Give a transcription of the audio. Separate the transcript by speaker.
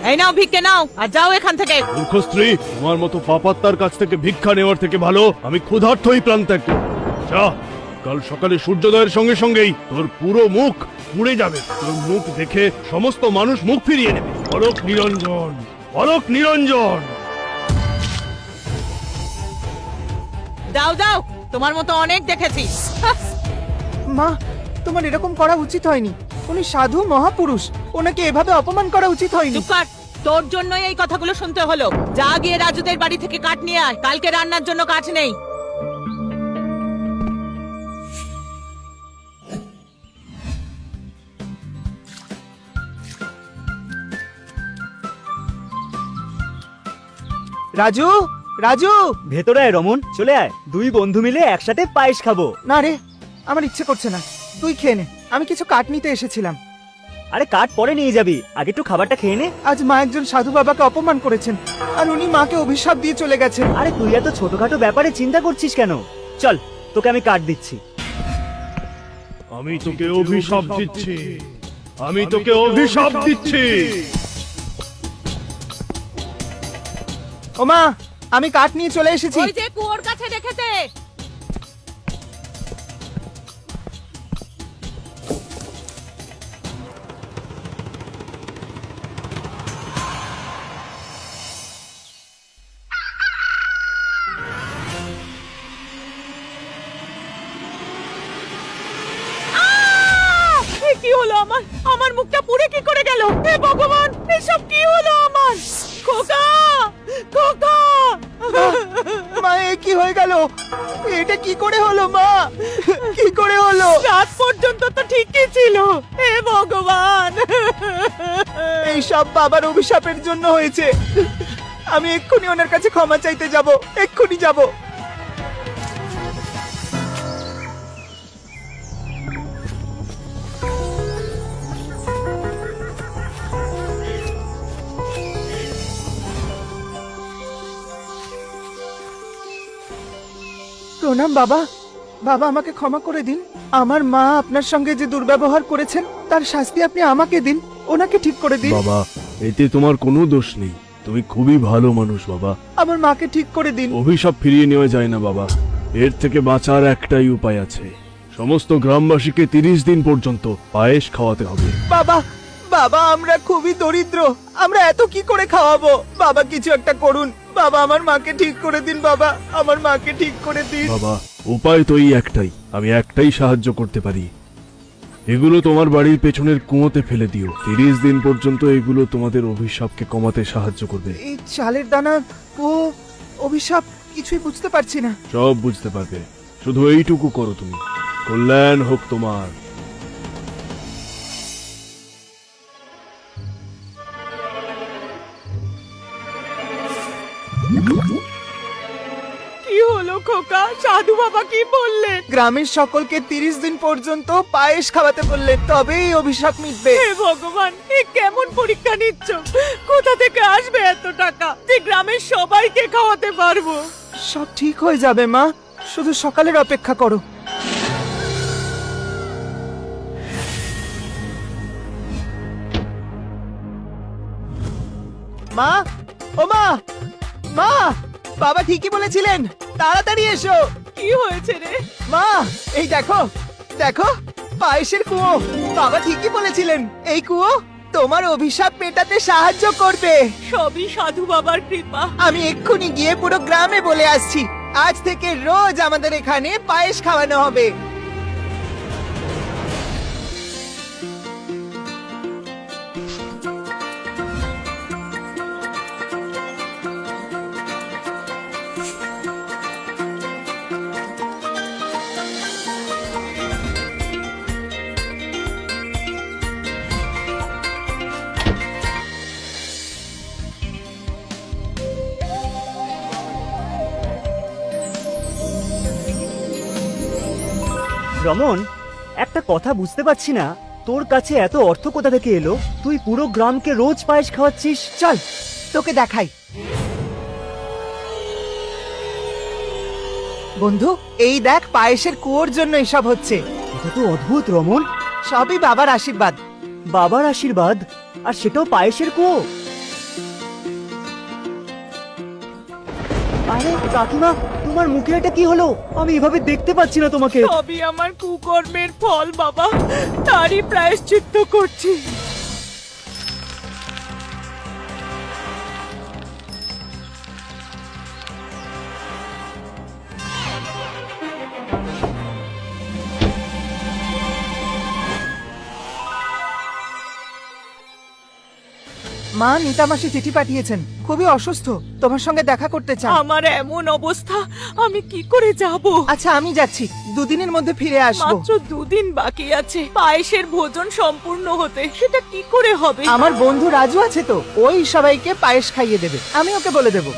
Speaker 1: এই নাও ভিক্ষে নাও আর যাও এখান থেকে।
Speaker 2: মূর্খ স্ত্রী, তোমার মতো পাপাত্তার কাছ থেকে ভিক্ষা নেওয়ার থেকে ভালো আমি ক্ষুধার্তই প্রাণ ত্যাগ করব। যা, কাল সকালে সূর্যোদয়ের সঙ্গে সঙ্গেই তোর পুরো মুখ পুড়ে যাবে। তোর মুখ দেখে সমস্ত মানুষ মুখ ফিরিয়ে নেবে। অলোক নিরঞ্জন, অলোক নিরঞ্জন।
Speaker 1: দাও দাও, তোমার মতো অনেক দেখেছি।
Speaker 3: মা, তোমার এরকম করা উচিত হয়নি। উনি সাধু মহাপুরুষ, ওনাকে এভাবে অপমান করা উচিত হয়নি।
Speaker 1: চুপ কর, তোর জন্যই এই কথাগুলো শুনতে হলো। যা গিয়ে রাজুদের বাড়ি থেকে কাঠ নিয়ে আয়, কালকে রান্নার জন্য কাঠ নেই।
Speaker 3: রাজু, রাজু!
Speaker 4: ভেতরে আয় রমন, চলে আয়। দুই বন্ধু মিলে একসাথে পায়েস খাবো।
Speaker 3: না রে, আমার ইচ্ছে করছে না, তুই খেয়ে নে। আমি কিছু কাঠ নিতে এসেছিলাম।
Speaker 4: আরে কাঠ পরে নিয়ে যাবি, আগে একটু খাবারটা খেয়ে নে।
Speaker 3: আজ মা একজন সাধু বাবাকে অপমান করেছেন, আর উনি মাকে অভিশাপ দিয়ে চলে গেছেন।
Speaker 4: আরে তুই এত ছোটখাটো ব্যাপারে চিন্তা করছিস কেন? চল, তোকে আমি কাঠ দিচ্ছি।
Speaker 2: আমি তোকে অভিশাপ দিচ্ছি, আমি তোকে অভিশাপ দিচ্ছি।
Speaker 3: ও মা, আমি কাঠ নিয়ে চলে এসেছি।
Speaker 1: ওই যে কুয়োর কাছে রেখেছে। কি হলো আমার? আমার মুখটা পুড়ে কি করে গেল? হে ভগবান, এসব কি হলো আমার? খোকা, খোকা!
Speaker 3: মা, এ কি হয়ে গেল? এটা কি করে হলো মা? কি করে হলো?
Speaker 1: রাত পর্যন্ত তো ঠিকই ছিল। হে ভগবান!
Speaker 3: এই সব বাবার অভিশাপের জন্য হয়েছে। আমি এক্ষুনি ওনার কাছে ক্ষমা চাইতে যাব, এক্ষুনি যাব। প্রণাম বাবা। বাবা, আমাকে ক্ষমা করে দিন। আমার মা আপনার সঙ্গে যে দুর্ব্যবহার করেছেন তার শাস্তি আপনি আমাকে দিন, ওনাকে ঠিক করে দিন।
Speaker 2: বাবা, এতে তোমার কোনো দোষ নেই। তুমি খুবই ভালো মানুষ বাবা।
Speaker 3: আমার মাকে ঠিক করে দিন।
Speaker 2: অভিশাপ ফিরিয়ে নেওয়া যায় না বাবা। এর থেকে বাঁচার একটাই উপায় আছে। সমস্ত গ্রামবাসীকে 30 দিন পর্যন্ত পায়েস খাওয়াতে হবে।
Speaker 3: বাবা, বাবা, আমরা খুবই দরিদ্র, আমরা এত কি করে খাওয়াবো? বাবা, কিছু একটা করুন। বাবা, আমার মাকে ঠিক করে দিন। বাবা, আমার মাকে ঠিক করে দিন।
Speaker 2: বাবা, উপায় তো এই একটাই। আমি একটাই সাহায্য করতে পারি। এগুলো তোমার বাড়ির পেছনের কুয়োতে ফেলে দিও। 30 দিন পর্যন্ত এগুলো তোমাদের অভিশাপকে কমাতে সাহায্য করবে।
Speaker 3: এই চালের দানা, ও অভিশাপ, কিছুই বুঝতে পারছি না।
Speaker 2: সব বুঝতে পারবে, শুধু এইটুকু করো তুমি। কল্যাণ হোক তোমার।
Speaker 1: কি হলো খোকা? সাধু বাবা কি বললেন?
Speaker 3: গ্রামের সকলকে 30 দিন পর্যন্ত পায়েস খাওয়াতে বললেন, তবেই অভিশাপ মিটবে।
Speaker 1: হে ভগবান, এ কেমন পরীক্ষা নিচ্ছ? কোথা থেকে আসবে এত টাকা যে গ্রামের সবাইকে খাওয়াতে পারবো?
Speaker 3: সব ঠিক হয়ে যাবে মা, শুধু সকালের অপেক্ষা করো। মা, ও মা, মা, বাবা ঠিকই বলেছিলেন, তাড়াতাড়ি এসো।
Speaker 1: কি হয়েছে রে?
Speaker 3: মা, এই দেখো, দেখো, পায়েসের কুয়ো। বাবা ঠিকই বলেছিলেন, এই কুয়ো তোমার অভিশাপ মেটাতে সাহায্য করবে।
Speaker 1: সবই সাধু বাবার কৃপা।
Speaker 3: আমি এক্ষুনি গিয়ে পুরো গ্রামে বলে আসছি, আজ থেকে রোজ আমাদের এখানে পায়েস খাওয়ানো হবে।
Speaker 4: রমন, একটা কথা বুঝতে পারছি না, তোর কাছে এত অর্থ কোথা থেকে এলো? তুই পুরো গ্রামকে রোজ পায়েস খাওয়াচ্ছিস।
Speaker 3: চল, তোকে দেখাই। বন্ধু, এই দেখ, পায়েসের কুয়োর জন্য এসব হচ্ছে।
Speaker 4: এটা তো অদ্ভুত রমন।
Speaker 3: সবই বাবার আশীর্বাদ।
Speaker 4: বাবার আশীর্বাদ? আর সেটাও পায়েসের কুয়ো? আরে কাকিমা, তোমার মুখে এটা কি হলো? আমি এভাবে দেখতে পাচ্ছি না তোমাকে।
Speaker 1: সবই আমার কুকর্মের ফল বাবা, তারই প্রায়শ্চিত্ত করছি।
Speaker 3: মা, নিতা মাসি চিঠি পাঠিয়েছেন, খুবই অসুস্থ, তোমার সঙ্গে দেখা করতে চান।
Speaker 1: আমার এমন অবস্থা, আমি কি করে যাব?
Speaker 3: আচ্ছা আমি যাচ্ছি, দুদিনের মধ্যে ফিরে আসবো।
Speaker 1: মাত্র 2 দিন বাকি আছে পায়েসের ভোজন সম্পূর্ণ হতে, সেটা কি করে হবে?
Speaker 3: আমার বন্ধু রাজু আছে তো, ওই সবাইকে পায়েস খাইয়ে দেবে, আমি ওকে বলে দেবো।